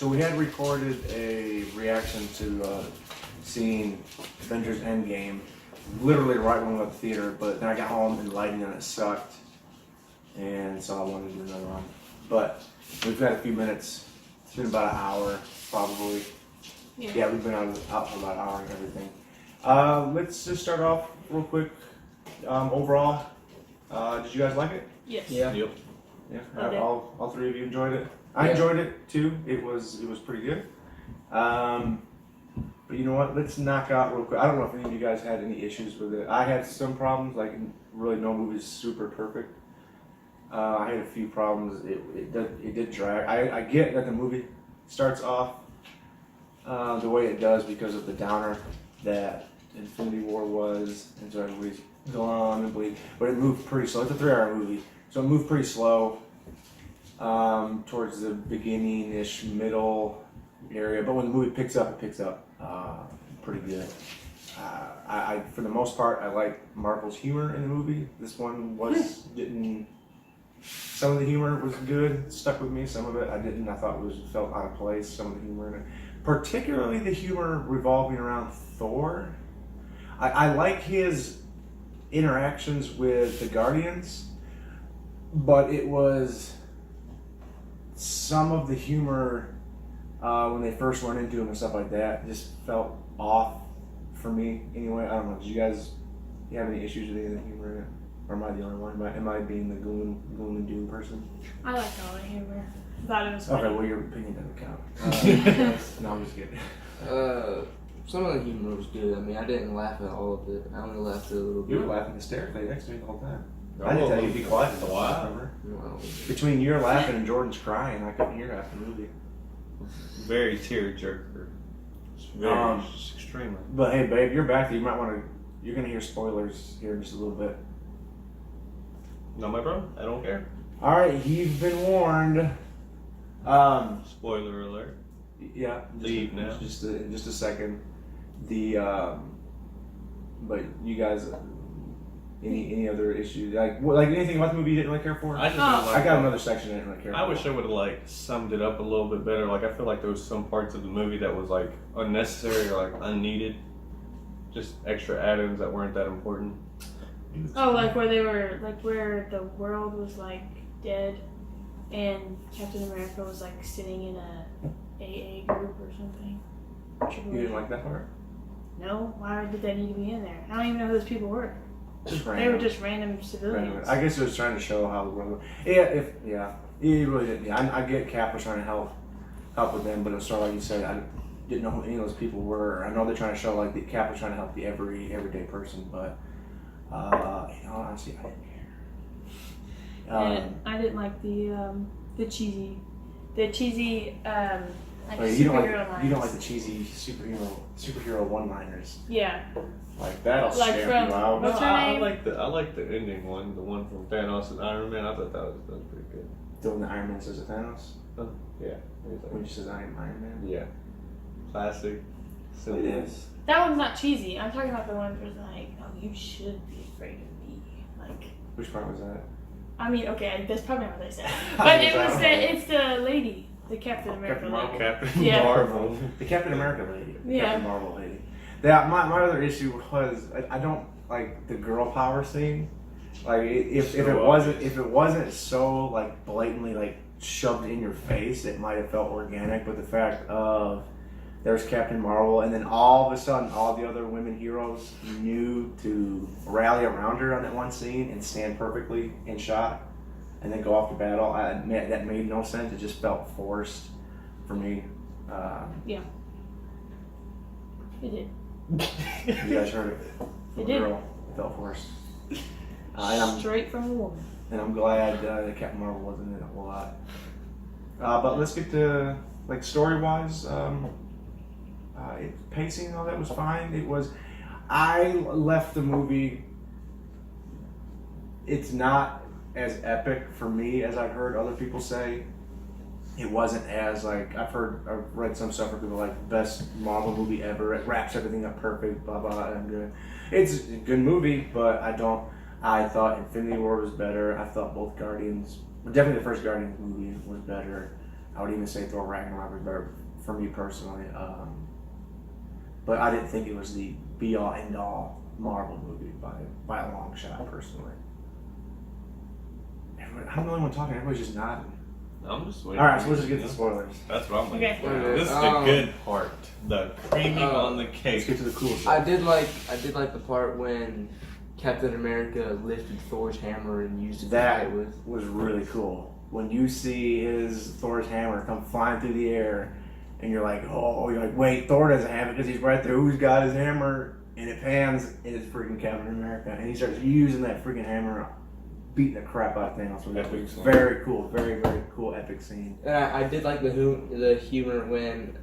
So we had recorded a reaction to seeing Avengers Endgame, literally right when we left the theater, but then I got home and the lighting on it sucked, and so I wanted to do another one. But we've got a few minutes. It's been about an hour, probably. Yeah, we've been out for about an hour and everything. Let's just start off real quick. Overall, did you guys like it? Yes. Yeah. Yep. Yeah. Okay. All three of you enjoyed it. I enjoyed it too. It was pretty good. But you know what? Let's knock out real quick. I don't know if any of you guys had any issues with it. I had some problems. Like, really, no movie's super perfect. I had a few problems. It did drag. I get that the movie starts off the way it does because of the downer that Infinity War was, and so everybody's glum and bleed. But it moved pretty slow. It's a 3-hour movie, so it moved pretty slow towards the beginning-ish, middle area. But when the movie picks up, it picks up pretty good. I for the most part, I like Marvel's humor in the movie. This one didn't. Some of the humor was good, stuck with me. Some of it I didn't. I thought felt out of place. Some of the humor in it, particularly the humor revolving around Thor. I like his interactions with the Guardians, but it was some of the humor when they first run into him and stuff like that just felt off for me. Anyway, I don't know. Did you guys have any issues with any of the humor in it? Or am I the only one? Am I being the gloom and doom person? I liked all the humor. I thought it was funny. Okay, well, your opinion doesn't count. No, I'm just kidding. Some of the humor was good. I mean, I didn't laugh at all of it. I only laughed at a little bit. You were laughing hysterically next to me the whole time. I didn't tell you to be quiet for a while. Remember? Well, Between your laughing and Jordan's crying, I couldn't hear half the movie. Very tearjerker. It's very extremely. But hey, babe, you're back there. You might want to. You're gonna hear spoilers here in just a little bit. No, my bro. I don't care. All right, you've been warned. Spoiler alert. Yeah. Leave now. Just a second. But you guys, any other issues? Like anything about the movie you didn't really care for? I just don't like. I got another section I didn't really care for. I wish I would have summed it up a little bit better. Like I feel like there was some parts of the movie that was like unnecessary or like unneeded, just extra add-ins that weren't that important. Oh, like where they were, like where the world was like dead, and Captain America was like sitting in a AA group or something. You didn't like that part? No, why did they need to be in there? I don't even know who those people were. Just They random. were just random civilians. I guess it was trying to show how the world. It really didn't. Yeah, I get Cap was trying to help with them, but it was sort of like you said. I didn't know who any of those people were. I know they're trying to show like the Cap was trying to help the everyday person, but honestly, I didn't care. And I didn't like the cheesy like You don't superhero like lines. the cheesy superhero one-liners. Yeah. Like that'll Like stamp from- you out. What's her I name? like the ending one, the one from Thanos and Iron Man. I thought that was pretty good. Doing the Iron Man says to Thanos Yeah. when she says Iron Man. Yeah. Classic. It is. That one's not cheesy. I'm talking about the one where it's like, oh, you should be afraid of me. Like, Which part was that? I mean, okay, that's probably not what they said. But it's the lady, the Captain America Captain lady. Marvel. Captain Yeah. Marvel. The Captain America lady. The Yeah. Captain Marvel lady. Yeah, my other issue was I don't like the girl power scene. Like if it wasn't so like blatantly like shoved in your face, it might have felt organic. But the fact of there's Captain Marvel, and then all of a sudden all the other women heroes knew to rally around her on that one scene and stand perfectly in shot, and then go off to battle. That made no sense. It just felt forced for me. Yeah. It did. You guys heard it from It a did. girl. It felt forced. And Straight from a woman. I'm glad that Captain Marvel wasn't in it a whole lot. But let's get to like story-wise. Pacing and all that was fine. It was. I left the movie. It's not as epic for me as I've heard other people say. It wasn't as like I've read some stuff where people are like best Marvel movie ever. It wraps everything up perfect. Blah blah. And I'm good. It's a good movie, but I thought Infinity War was better. I thought both Guardians, definitely the first Guardians movie was better. I would even say Thor Ragnarok was better for me personally. But I didn't think it was the be-all, end-all Marvel movie by a long shot, personally. I'm the only one talking. Everybody's just nodding. I'm just waiting. All right, so let's just get to the spoilers. That's what I'm waiting Okay. for. This is the good part. The creaming on the Let's cake. get to the cool stuff. I did like the part when Captain America lifted Thor's hammer and used it to That fight with. was really cool. When you see his Thor's hammer come flying through the air, and you're like, wait, Thor doesn't have it because he's right there. Who's got his hammer? And it pans, and it's freaking Captain America, and he starts using that freaking hammer, beating the crap out of Thanos. Epic scene. Very cool, very cool, epic scene. And I did like the humor when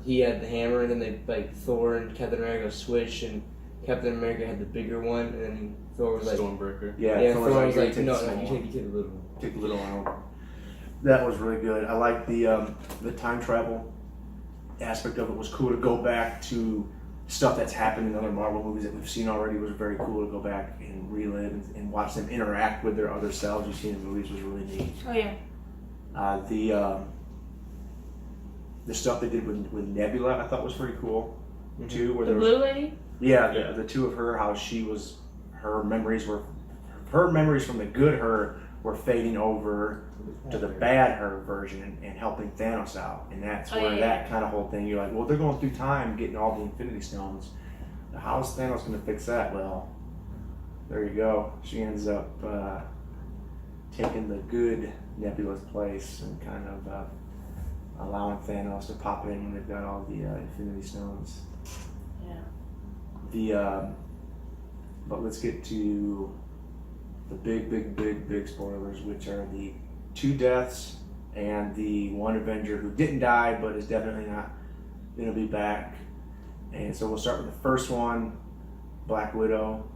he had the hammer and then they like Thor and Captain America switched and Captain America had the bigger one and then Thor was like, Stormbreaker. Yeah, Thor was like, "Here, no, take the you small take the little one. Take the little one out. That was really good. I like the time travel aspect of it. Was cool to go back to stuff that's happened in other Marvel movies that we've seen already. Was very cool to go back and relive and watch them interact with their other selves you've seen in movies was really neat. Oh yeah. The stuff they did with Nebula I thought was pretty cool too. Where The there was, blue lady. yeah, the two of her, how she was, her memories from the good her were fading over to the bad her version and helping Thanos out. And that's where that kind of whole thing, you're like, well, they're going through time getting all the Infinity Stones. How's Thanos going to fix that? Well, there you go. She ends up taking the good Nebula's place and kind of allowing Thanos to pop in when they've got all the Infinity Stones. Yeah. But let's get to the big spoilers, which are the 2 deaths and the 1 Avenger who didn't die but is definitely not going to be back. And so we'll start with the first one, Black Widow.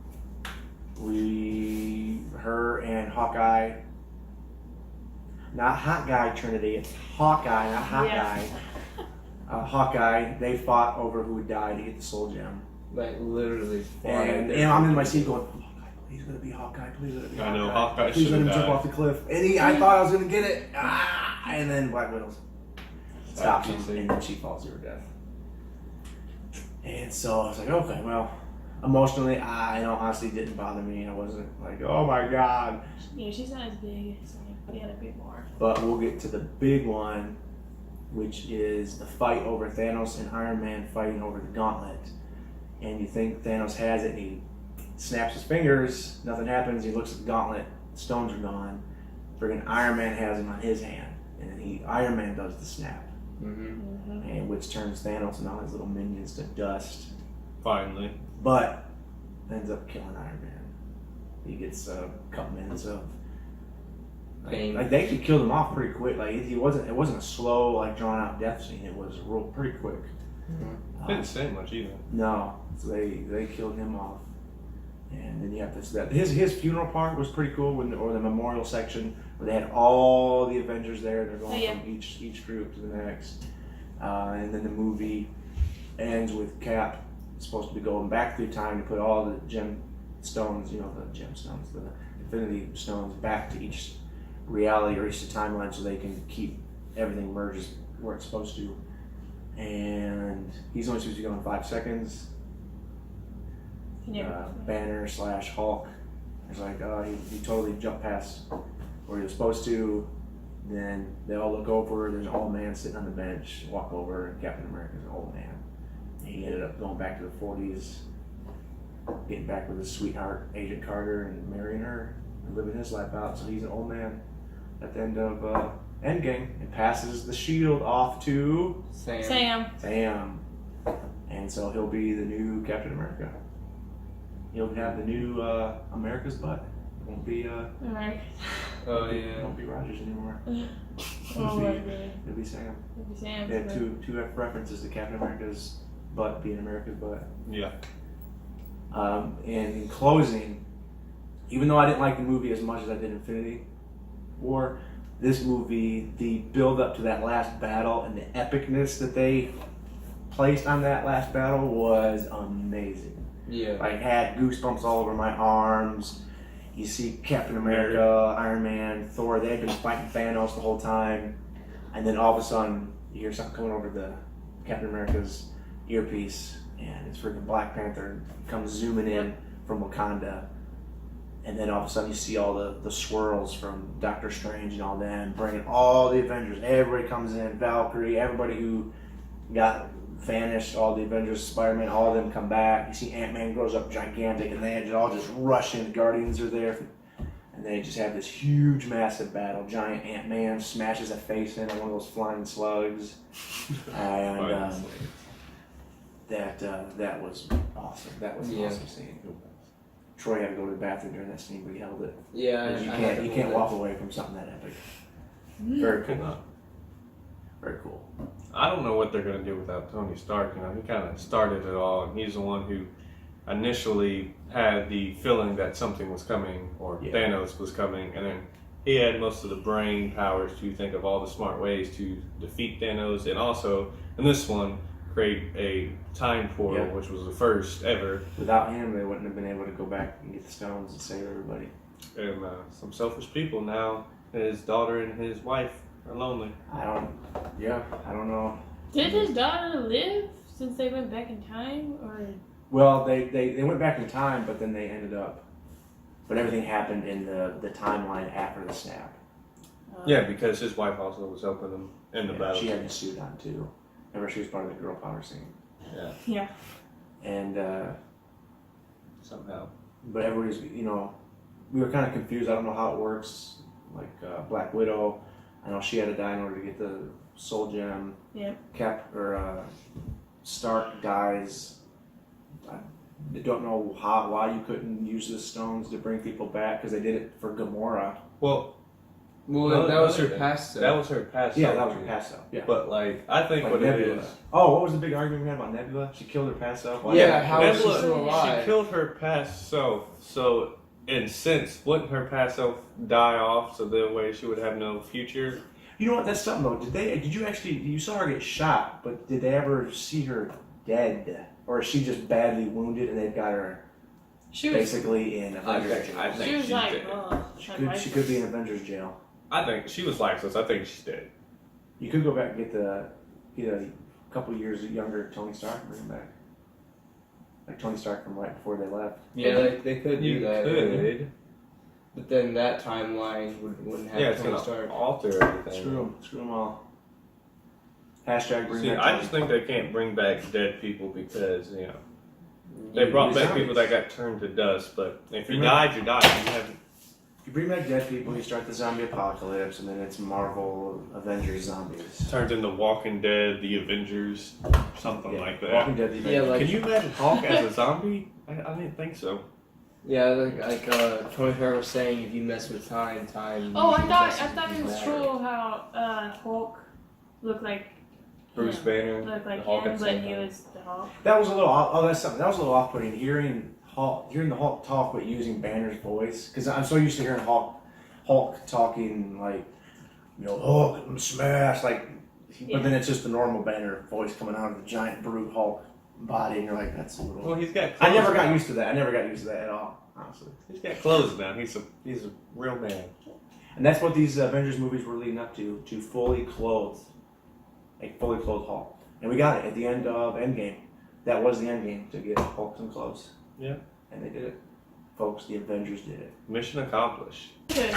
Her and Hawkeye, not Hot Guy Trinity, it's Hawkeye, not Hot Guy. Hawkeye, they fought over who would die to get the Soul Gem. Like literally. And I'm in my seat going, oh, Hawkeye, please let it be Hawkeye, please let it be Hawkeye. I know, Hawkeye Please let him should've jump died. off the cliff. And I thought I was going to get it. And then Black Widow stops him, and then she falls to her death. And so I was like, okay, well, emotionally, honestly didn't bother me. I wasn't like, oh my God. Yeah, she's not as big. So we had a bit more. But we'll get to the big one, which is the fight over Thanos and Iron Man fighting over the gauntlet. And you think Thanos has it, and he snaps his fingers, nothing happens, he looks at the gauntlet, the stones are gone. Friggin' Iron Man has him on his hand, and then Iron Man does the snap, and which turns Thanos and all his little minions to dust. Finally. But ends up killing Iron Man. He gets a couple minutes of Pain. like they actually killed him off pretty quick. Like it wasn't a slow, like drawn out death scene. It was real pretty quick. Didn't say much either. No, so they killed him off, and then you have his funeral part was pretty cool or the memorial section where they had all the Avengers there. They're going from each group to the next, and then the movie ends with Cap supposed to be going back through time to put all the gemstones, the Infinity Stones back to each reality or each timeline so they can keep everything merged where it's supposed to. And he's only supposed to go in 5 seconds. Banner / Hulk. It's like, he totally jumped past where he was supposed to. Then they all look over, there's an old man sitting on the bench, walk over, and Captain America's an old man. He ended up going back to the 40s, getting back with his sweetheart, Agent Carter, and marrying her, and living his life out. So he's an old man at the end of Endgame, and passes the shield off to Sam. And so he'll be the new Captain America. He'll have the new America's butt. It won't be Alright. Oh yeah. won't be Rogers anymore. Oh my God. It'll be Sam. Maybe Sam. They had two references to Captain America's butt being America's butt. Yeah. And in closing, even though I didn't like the movie as much as I did Infinity War, this movie, the build up to that last battle and the epicness that they placed on that last battle was amazing. Yeah. I had goosebumps all over my arms. You see Captain America, Iron Man, Thor, they've been fighting Thanos the whole time. and then all of a sudden you hear something coming over the Captain America's earpiece, and it's freaking Black Panther comes zooming in from Wakanda, and then all of a sudden you see all the swirls from Doctor Strange and all them bringing all the Avengers. Everybody comes in, Valkyrie, everybody who got vanished, all the Avengers, Spider-Man, all of them come back. You see Ant-Man grows up gigantic, and they all just rush in. The Guardians are there, and they just have this huge, massive battle. Giant Ant-Man smashes a face in on one of those flying slugs, and that was awesome. That was an awesome scene. Troy had to go to the bathroom during that scene, but he held it. Yeah, You can't walk away from something that epic. Very cool. Very cool. I don't know what they're going to do without Tony Stark. You know, he kind of started it all, and he's the one who initially had the feeling that something was coming, or Thanos was coming, and then he had most of the brain powers to think of all the smart ways to defeat Thanos, and also, in this one, create a time portal, which was the first ever. Without him, they wouldn't have been able to go back and get the stones and save everybody. And some selfish people now, his daughter and his wife are lonely. I don't know. Did his daughter live since they went back in time, or? Well, they went back in time, but then they ended up. But everything happened in the timeline after the snap. Yeah, because his wife also was helping him in the battle. She had the suit on too. Remember, she was part of the girl power scene. Yeah. And somehow. but everybody's, we were kind of confused. I don't know how it works. Like Black Widow, I know she had to die in order to get the soul gem. Yeah. Stark dies. I don't know why you couldn't use the stones to bring people back, because they did it for Gamora. Well, that was her past self. That was her past self. Yeah, that was her past self. Yeah. But I think what Nebula. it is. Oh, what was the big argument we had about Nebula? She killed her past self. How is she Nebula, still alive? She killed her past self. So, in sense, wouldn't her past self die off? So that way she would have no future. You know what? That's something though. You saw her get shot, but did they ever see her dead, or is she just badly wounded and they've got her basically in Avengers jail? I think she was she's like, dead. oh, She could be in Avengers jail. I think she was lifeless. I think she's dead. You could go back and get a couple years younger Tony Stark and bring him back, like Tony Stark from right before they left. Yeah, they could do that. Could. But then that timeline wouldn't have It's Tony gonna Stark. alter everything. Screw them all. Hashtag bring back. I just think they can't bring back dead people because they brought back people that got turned to dust. But if you died, you died. You haven't. You bring back dead people, you start the zombie apocalypse, and then it's Marvel Avengers zombies. Turns into Walking Dead, the Avengers, something like that. Walking Dead, the Avengers. Yeah, like- Can you imagine Hulk as a zombie? I didn't think so. Yeah, like Tony Stark was saying, if you mess with time. Oh, I messes thought with it was matter. cool how Hulk looked like Bruce him. Banner, Looked like the Hulk him, at the but same he time. was the Hulk. That was a little. Oh, that's something. That was a little off-putting. Hearing the Hulk talk, but using Banner's voice, because I'm so used to hearing Hulk talking like, Hulk, I'm smashed, like. But then it's just the normal Banner voice coming out of the giant brute Hulk body, and you're like, that's a little. Well, he's got. I never clothes got now. used to that. I never got used to that at all, honestly. He's got clothes now. He's a real man. And that's what these Avengers movies were leading up to fully clothed Hulk. And we got it at the end of Endgame. That was the Endgame, to get Hulk some clothes. Yeah. And they did it. Folks, the Avengers did it. Mission accomplished. Good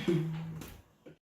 scene.